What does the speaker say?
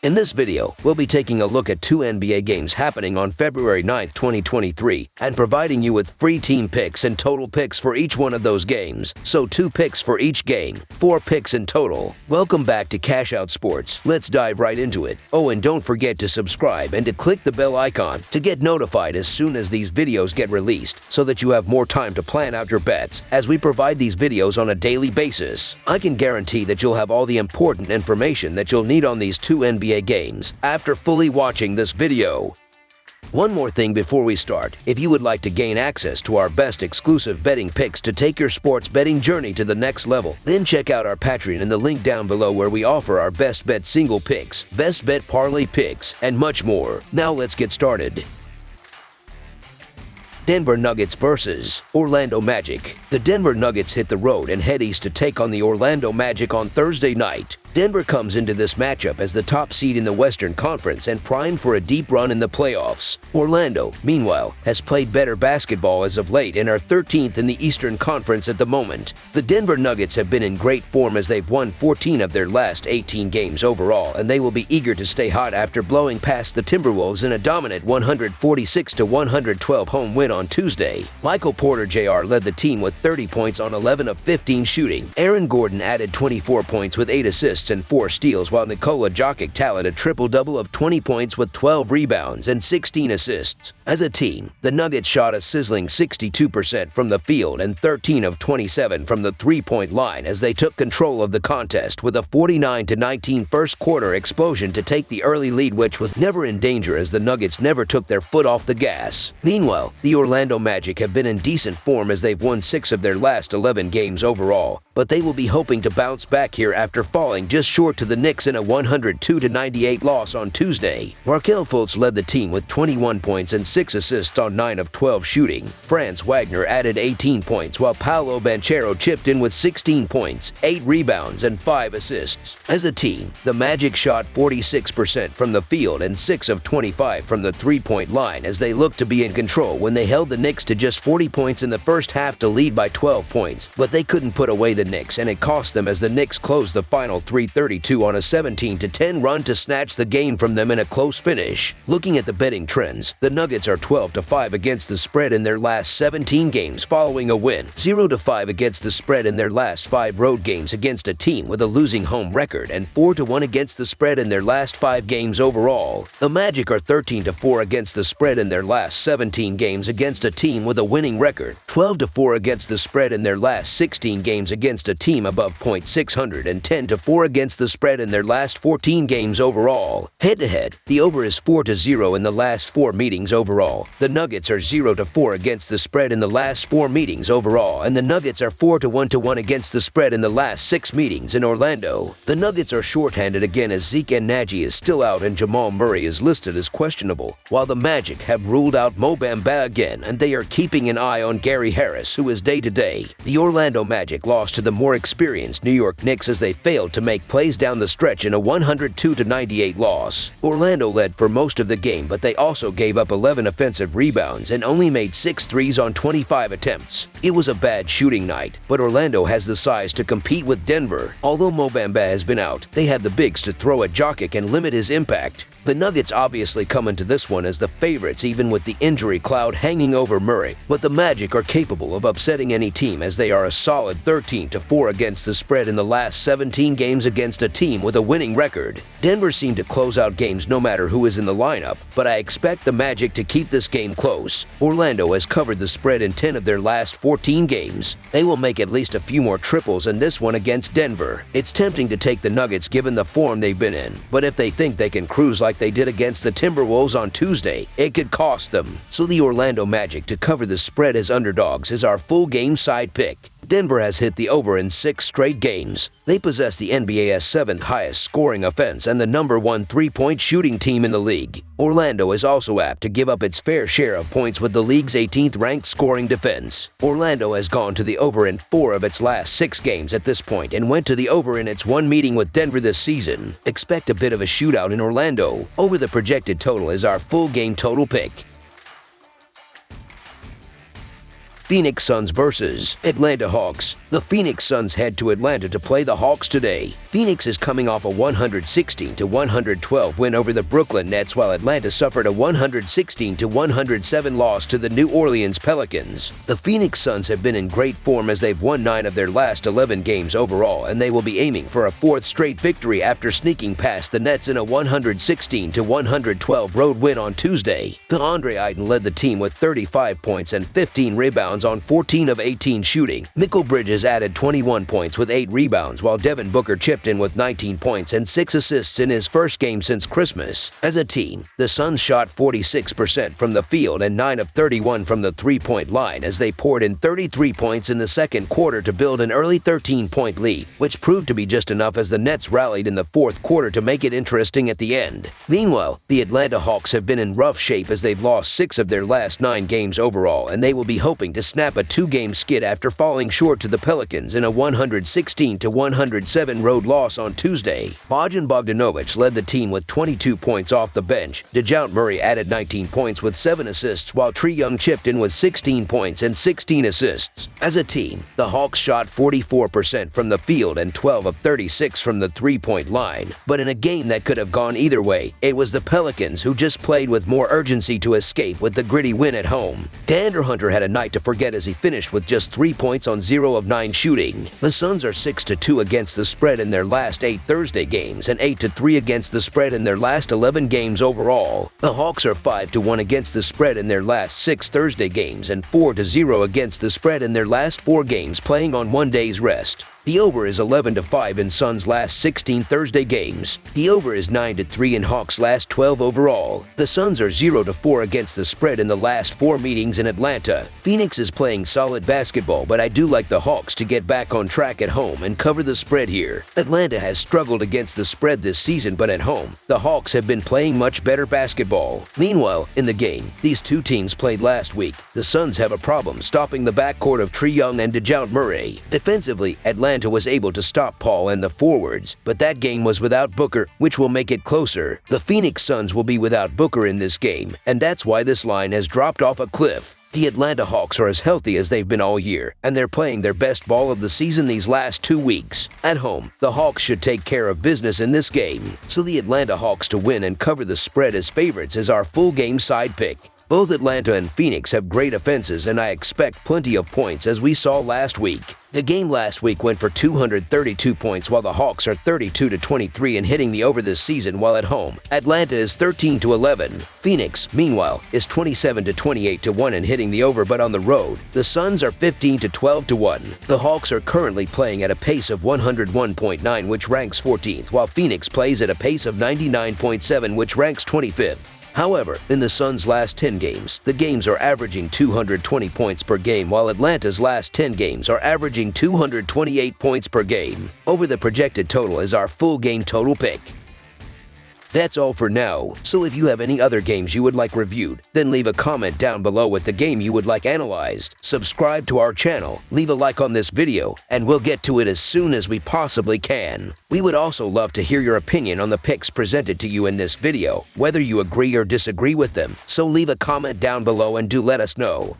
In this video, we'll be taking a look at two NBA games happening on February 9th, 2023, and providing you with free team picks and total picks for each one of those games. So 2 picks for each game, 4 picks in total. Welcome back to Cash Out Sports. Let's dive right into it. Oh, and don't forget to subscribe and to click the bell icon to get notified as soon as these videos get released, so that you have more time to plan out your bets as we provide these videos on a daily basis. I can guarantee that you'll have all the important information that you'll need on these two NBA games after fully watching this video. One more thing before we start. If you would like to gain access to our best exclusive betting picks to take your sports betting journey to the next level, then check out our Patreon in the link down below, where we offer our best bet single picks, best bet parlay picks, and much more. Now let's get started. Denver Nuggets versus Orlando Magic. The Denver Nuggets hit the road and head east to take on the Orlando Magic on Thursday night. Denver comes into this matchup as the top seed in the Western Conference and primed for a deep run in the playoffs. Orlando, meanwhile, has played better basketball as of late and are 13th in the Eastern Conference at the moment. The Denver Nuggets have been in great form as they've won 14 of their last 18 games overall, and they will be eager to stay hot after blowing past the Timberwolves in a dominant 146-112 home win on Tuesday. Michael Porter Jr. led the team with 30 points on 11 of 15 shooting. Aaron Gordon added 24 points with 8 assists and 4 steals, while Nikola Jokic tallied a triple-double of 20 points with 12 rebounds and 16 assists. As a team, the Nuggets shot a sizzling 62% from the field and 13 of 27 from the three-point line as they took control of the contest with a 49-19 first-quarter explosion to take the early lead, which was never in danger as the Nuggets never took their foot off the gas. Meanwhile, the Orlando Magic have been in decent form as they've won 6 of their last 11 games overall, but they will be hoping to bounce back here after falling just short to the Knicks in a 102-98 loss on Tuesday. Markelle Fultz led the team with 21 points and 6 assists on 9 of 12 shooting. Franz Wagner added 18 points, while Paolo Banchero chipped in with 16 points, 8 rebounds, and 5 assists. As a team, the Magic shot 46% from the field and 6 of 25 from the three-point line as they looked to be in control when they held the Knicks to just 40 points in the first half to lead by 12 points, but they couldn't put away the Knicks, and it cost them as the Knicks closed the final 3:32 on a 17-10 run to snatch the game from them in a close finish. Looking at the betting trends, the Nuggets are 12-5 against the spread in their last 17 games following a win, 0-5 against the spread in their last 5 road games against a team with a losing home record, and 4-1 against the spread in their last 5 games overall. The Magic are 13-4 against the spread in their last 17 games against a team with a winning record, 12-4 against the spread in their last 16 games against a team above .600, and 10-4 against the spread in their last 14 games overall. Head-to-head, the over is 4-0 in the last 4 meetings overall. The Nuggets are 0-4 against the spread in the last 4 meetings overall, and the Nuggets are 4-1 against the spread in the last 6 meetings in Orlando. The Nuggets are shorthanded again as Zeke Nagy is still out and Jamal Murray is listed as questionable, while the Magic have ruled out Mo Bamba again, and they are keeping an eye on Gary Harris, who is day-to-day. The Orlando Magic lost to the more experienced New York Knicks as they failed to make plays down the stretch in a 102-98 loss. Orlando led for most of the game, but they also gave up 11 offensive rebounds and only made 6 threes on 25 attempts. It was a bad shooting night, but Orlando has the size to compete with Denver. Although Mo Bamba has been out, they have the bigs to throw at Jokic and limit his impact. The Nuggets obviously come into this one as the favorites, even with the injury cloud hanging over Murray, but the Magic are capable of upsetting any team as they are a solid 13-4 against the spread in the last 17 games against a team with a winning record. Denver seemed to close out games no matter who is in the lineup, but I expect the Magic to keep this game close. Orlando has covered the spread in 10 of their last 14 games. They will make at least a few more triples in this one against Denver. It's tempting to take the Nuggets given the form they've been in, but if they think they can cruise like they did against the Timberwolves on Tuesday, it could cost them. So the Orlando Magic to cover the spread as underdogs is our full game side pick. Denver has hit the over in 6 straight games. They possess the NBA's 7th highest scoring offense and the number 1 3-point shooting team in the league. Orlando is also apt to give up its fair share of points with the league's 18th ranked scoring defense. Orlando has gone to the over in 4 of its last 6 games at this point and went to the over in its 1 meeting with Denver this season. Expect a bit of a shootout in Orlando. Over the projected total is our full game total pick. Phoenix Suns vs. Atlanta Hawks. The Phoenix Suns head to Atlanta to play the Hawks today. Phoenix is coming off a 116-112 win over the Brooklyn Nets, while Atlanta suffered a 116-107 loss to the New Orleans Pelicans. The Phoenix Suns have been in great form as they've won 9 of their last 11 games overall, and they will be aiming for a 4th straight victory after sneaking past the Nets in a 116-112 road win on Tuesday. DeAndre Ayton led the team with 35 points and 15 rebounds on 14 of 18 shooting. Mikal Bridges added 21 points with 8 rebounds, while Devin Booker chipped in with 19 points and 6 assists in his first game since Christmas. As a team, the Suns shot 46% from the field and 9 of 31 from the three-point line as they poured in 33 points in the second quarter to build an early 13-point lead, which proved to be just enough as the Nets rallied in the fourth quarter to make it interesting at the end. Meanwhile, the Atlanta Hawks have been in rough shape as they've lost 6 of their last 9 games overall, and they will be hoping to snap a 2-game skid after falling short to the Pelicans in a 116-107 road loss on Tuesday. Bojan Bogdanovic led the team with 22 points off the bench. DeJounte Murray added 19 points with 7 assists, while Trae Young chipped in with 16 points and 16 assists. As a team, the Hawks shot 44% from the field and 12 of 36 from the three-point line. But in a game that could have gone either way, it was the Pelicans who just played with more urgency to escape with the gritty win at home. DeAndre Hunter had a night to forget as he finished with just 3 points on 0 of 9 shooting. The Suns are 6-2 against the spread in their last 8 Thursday games and 8-3 against the spread in their last 11 games overall. The Hawks are 5-1 against the spread in their last 6 Thursday games and 4-0 against the spread in their last 4 games playing on 1 day's rest. The over is 11-5 in Suns' last 16 Thursday games. The over is 9-3 in Hawks' last 12 overall. The Suns are 0-4 against the spread in the last 4 meetings in Atlanta. Phoenix is playing solid basketball, but I do like the Hawks to get back on track at home and cover the spread here. Atlanta has struggled against the spread this season, but at home, the Hawks have been playing much better basketball. Meanwhile, in the game these two teams played last week, the Suns have a problem stopping the backcourt of Trae Young and DeJounte Murray. Defensively, Atlanta was able to stop Paul and the forwards, but that game was without Booker, which will make it closer. The Phoenix Suns will be without Booker in this game, and that's why this line has dropped off a cliff. The Atlanta Hawks are as healthy as they've been all year, and they're playing their best ball of the season these last 2 weeks. At home, the Hawks should take care of business in this game, so the Atlanta Hawks to win and cover the spread as favorites is our full game side pick. Both Atlanta and Phoenix have great offenses, and I expect plenty of points as we saw last week. The game last week went for 232 points, while the Hawks are 32-23 and hitting the over this season while at home. Atlanta is 13-11. Phoenix, meanwhile, is 27-28-1 and hitting the over, but on the road, the Suns are 15-12-1. The Hawks are currently playing at a pace of 101.9, which ranks 14th, while Phoenix plays at a pace of 99.7, which ranks 25th. However, in the Suns' last 10 games, the games are averaging 220 points per game, while Atlanta's last 10 games are averaging 228 points per game. Over the projected total is our full game total pick. That's all for now, so if you have any other games you would like reviewed, then leave a comment down below with the game you would like analyzed. Subscribe to our channel, leave a like on this video, and we'll get to it as soon as we possibly can. We would also love to hear your opinion on the picks presented to you in this video, whether you agree or disagree with them, so leave a comment down below and do let us know.